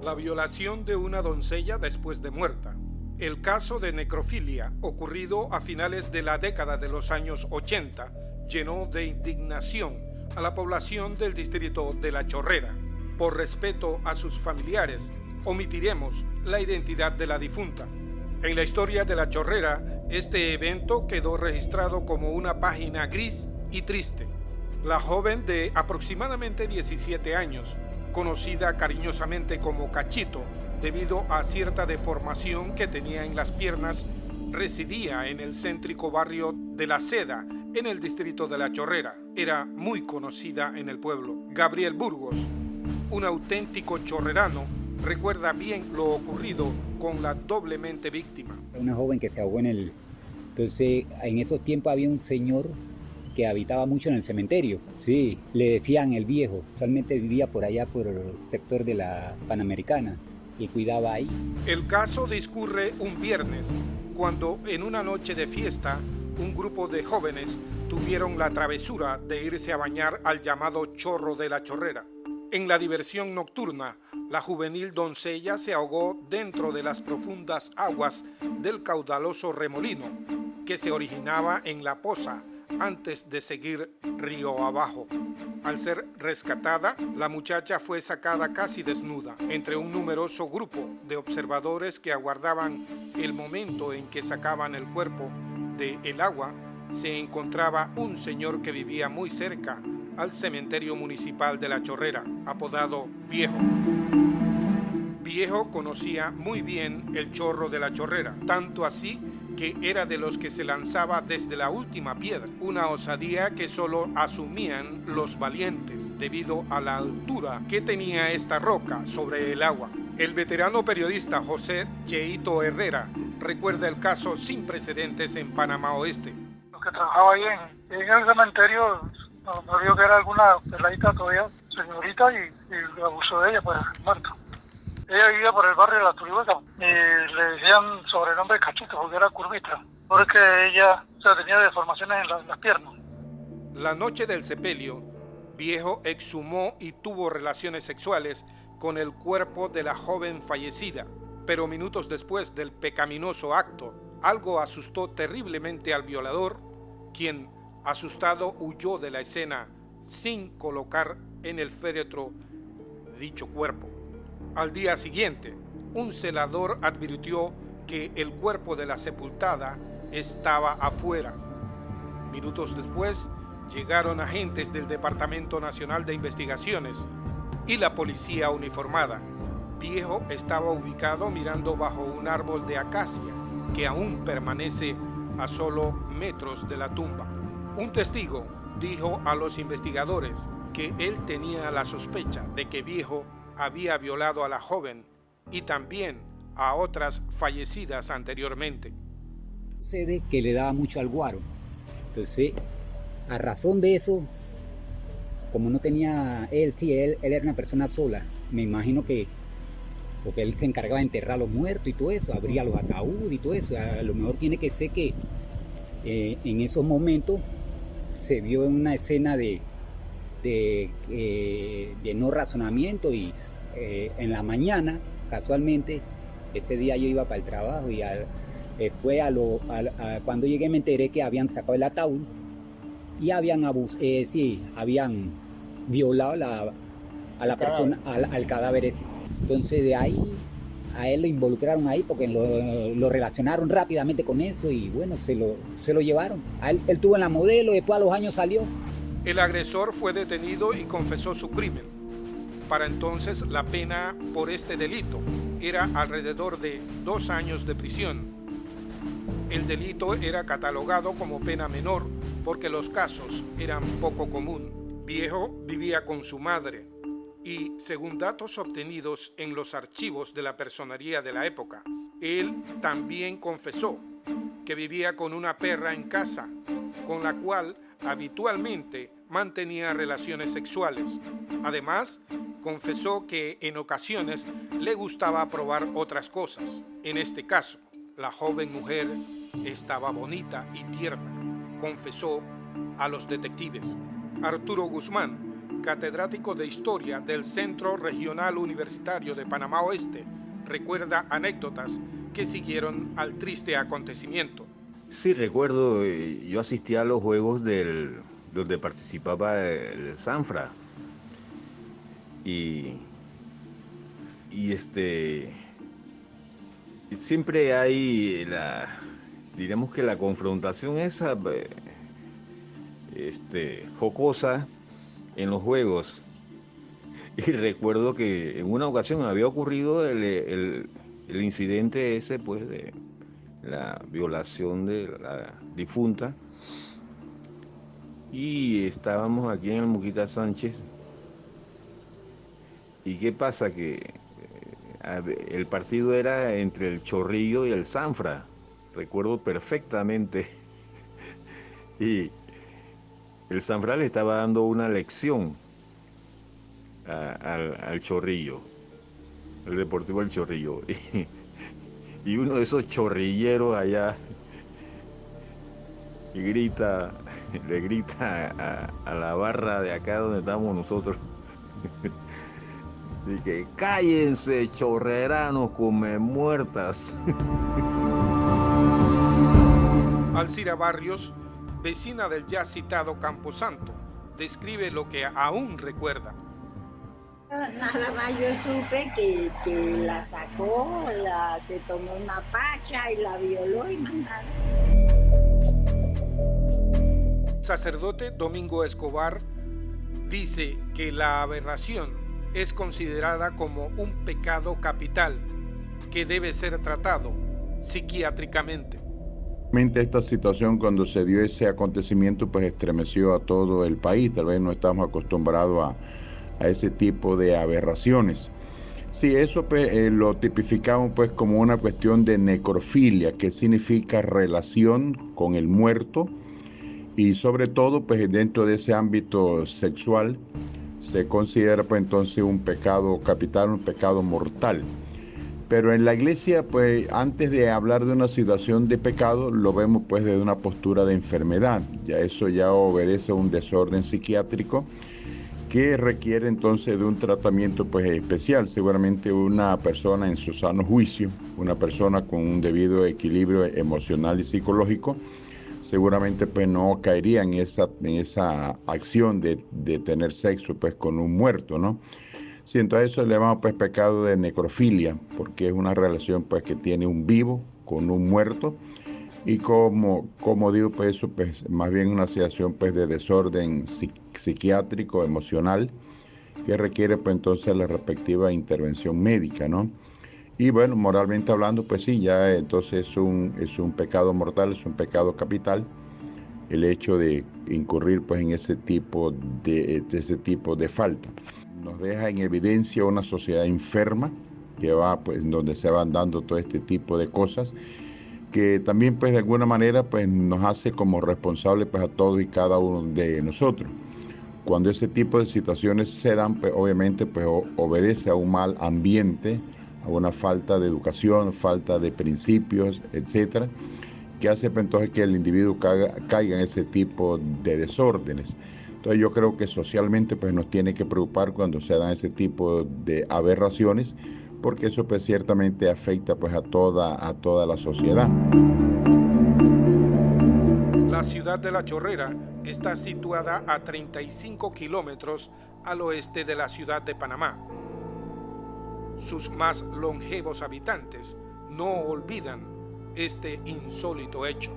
La violación de una doncella después de muerta. El caso de necrofilia, ocurrido a finales de la década de los años 80, llenó de indignación a la población del distrito de La Chorrera. Por respeto a sus familiares, omitiremos la identidad de la difunta. En la historia de La Chorrera, este evento quedó registrado como una página gris y triste. La joven de aproximadamente 17 años, conocida cariñosamente como Cachito, debido a cierta deformación que tenía en las piernas, residía en el céntrico barrio de La Seda, en el distrito de La Chorrera. Era muy conocida en el pueblo. Gabriel Burgos, un auténtico chorrerano, recuerda bien lo ocurrido con la doblemente víctima. Una joven que se ahogó Entonces, en esos tiempos había un señor que habitaba mucho en el cementerio. Sí, le decían el viejo. Usualmente vivía por allá, por el sector de la Panamericana, y cuidaba ahí. El caso discurre un viernes, cuando en una noche de fiesta, un grupo de jóvenes tuvieron la travesura de irse a bañar al llamado Chorro de La Chorrera. En la diversión nocturna, la juvenil doncella se ahogó dentro de las profundas aguas del caudaloso remolino que se originaba en la poza antes de seguir río abajo. Al ser rescatada, la muchacha fue sacada casi desnuda entre un numeroso grupo de observadores que aguardaban el momento en que sacaban el cuerpo del agua. Se encontraba un señor que vivía muy cerca al cementerio municipal de La Chorrera, apodado Viejo. Viejo conocía muy bien el Chorro de La Chorrera, tanto así que era de los que se lanzaba desde la última piedra, una osadía que solo asumían los valientes debido a la altura que tenía esta roca sobre el agua. El veterano periodista José Cheito Herrera recuerda el caso sin precedentes en Panamá Oeste. Los que trabajaba ahí en el cementerio, no vio que era alguna peladita todavía, señorita, y abusó de ella, pues muerto. Ella vivía por el barrio de La Turihueca y le decían sobrenombre Cachito porque era curvita, porque ella tenía deformaciones en las piernas. La noche del sepelio, Viejo exhumó y tuvo relaciones sexuales con el cuerpo de la joven fallecida, pero minutos después del pecaminoso acto, algo asustó terriblemente al violador, quien, asustado, huyó de la escena sin colocar en el féretro dicho cuerpo. Al día siguiente, un celador advirtió que el cuerpo de la sepultada estaba afuera. Minutos después, llegaron agentes del Departamento Nacional de Investigaciones y la policía uniformada. Viejo estaba ubicado mirando bajo un árbol de acacia que aún permanece a solo metros de la tumba. Un testigo dijo a los investigadores que él tenía la sospecha de que Viejo había violado a la joven y también a otras fallecidas anteriormente. Sucede que le daba mucho al guaro. Entonces, a razón de eso, como no tenía él era una persona sola. Me imagino que, porque él se encargaba de enterrar a los muertos y todo eso, abría los ataúdes y todo eso. A lo mejor tiene que ser que en esos momentos se vio en una escena de no razonamiento y en la mañana, casualmente, ese día yo iba para el trabajo y cuando llegué me enteré que habían sacado el ataúd y habían violado a la persona, al cadáver ese. Entonces de ahí a él lo involucraron ahí porque lo relacionaron rápidamente con eso y bueno, se lo llevaron. Él tuvo en la modelo, después a los años salió. El agresor fue detenido y confesó su crimen. Para entonces la pena por este delito era alrededor de 2 años de prisión. El delito era catalogado como pena menor porque los casos eran poco común. Viejo vivía con su madre y, según datos obtenidos en los archivos de la personería de la época, él también confesó que vivía con una perra en casa, con la cual habitualmente mantenía relaciones sexuales. Además, confesó que en ocasiones le gustaba probar otras cosas. En este caso, la joven mujer estaba bonita y tierna, confesó a los detectives. Arturo Guzmán, catedrático de Historia del Centro Regional Universitario de Panamá Oeste, recuerda anécdotas que siguieron al triste acontecimiento. Sí, recuerdo, yo asistí a los juegos donde participaba el Sanfra y siempre hay digamos que la confrontación esa jocosa en los juegos. Y recuerdo que en una ocasión había ocurrido el incidente ese, pues, de la violación de la difunta. Y estábamos aquí en el Muquita Sánchez. ¿Y qué pasa? Que el partido era entre el Chorrillo y el Sanfra. Recuerdo perfectamente. Y el Sanfra le estaba dando una lección al Chorrillo, el Deportivo del Chorrillo. Y uno de esos chorrilleros allá le grita a la barra de acá donde estamos nosotros. Y que cállense, chorreranos, come muertas. Alcira Barrios, vecina del ya citado Camposanto, describe lo que aún recuerda. Nada más yo supe que la sacó, se tomó una pacha y la violó y más nada. Sacerdote Domingo Escobar dice que la aberración es considerada como un pecado capital que debe ser tratado psiquiátricamente. Esta situación, cuando se dio ese acontecimiento, pues estremeció a todo el país. Tal vez no estamos acostumbrados a ese tipo de aberraciones. Sí, eso pues, lo tipificamos pues como una cuestión de necrofilia, que significa relación con el muerto, y sobre todo pues dentro de ese ámbito sexual se considera pues entonces un pecado capital, un pecado mortal. Pero en la iglesia, pues antes de hablar de una situación de pecado, lo vemos pues desde una postura de enfermedad. Ya eso ya obedece a un desorden psiquiátrico que requiere entonces de un tratamiento pues especial. Seguramente una persona en su sano juicio, una persona con un debido equilibrio emocional y psicológico, seguramente pues no caería en esa acción de tener sexo pues con un muerto, ¿no? Sí, entonces eso le llamamos pues pecado de necrofilia, porque es una relación pues que tiene un vivo con un muerto, y como digo, pues eso pues más bien una situación pues de desorden psiquiátrico, emocional, que requiere pues entonces la respectiva intervención médica, ¿no? Y bueno, moralmente hablando, pues sí, ya entonces es un pecado mortal, es un pecado capital, el hecho de incurrir pues en ese tipo de falta. Nos deja en evidencia una sociedad enferma que va pues donde se van dando todo este tipo de cosas, que también pues de alguna manera pues nos hace como responsables pues a todos y cada uno de nosotros. Cuando ese tipo de situaciones se dan, pues obviamente pues obedece a un mal ambiente, a una falta de educación, falta de principios, etcétera, que hace pues, entonces que el individuo caiga en ese tipo de desórdenes. Entonces yo creo que socialmente pues nos tiene que preocupar cuando se dan ese tipo de aberraciones, porque eso pues ciertamente afecta pues a toda la sociedad. La ciudad de La Chorrera está situada a 35 kilómetros al oeste de la ciudad de Panamá. Sus más longevos habitantes no olvidan este insólito hecho.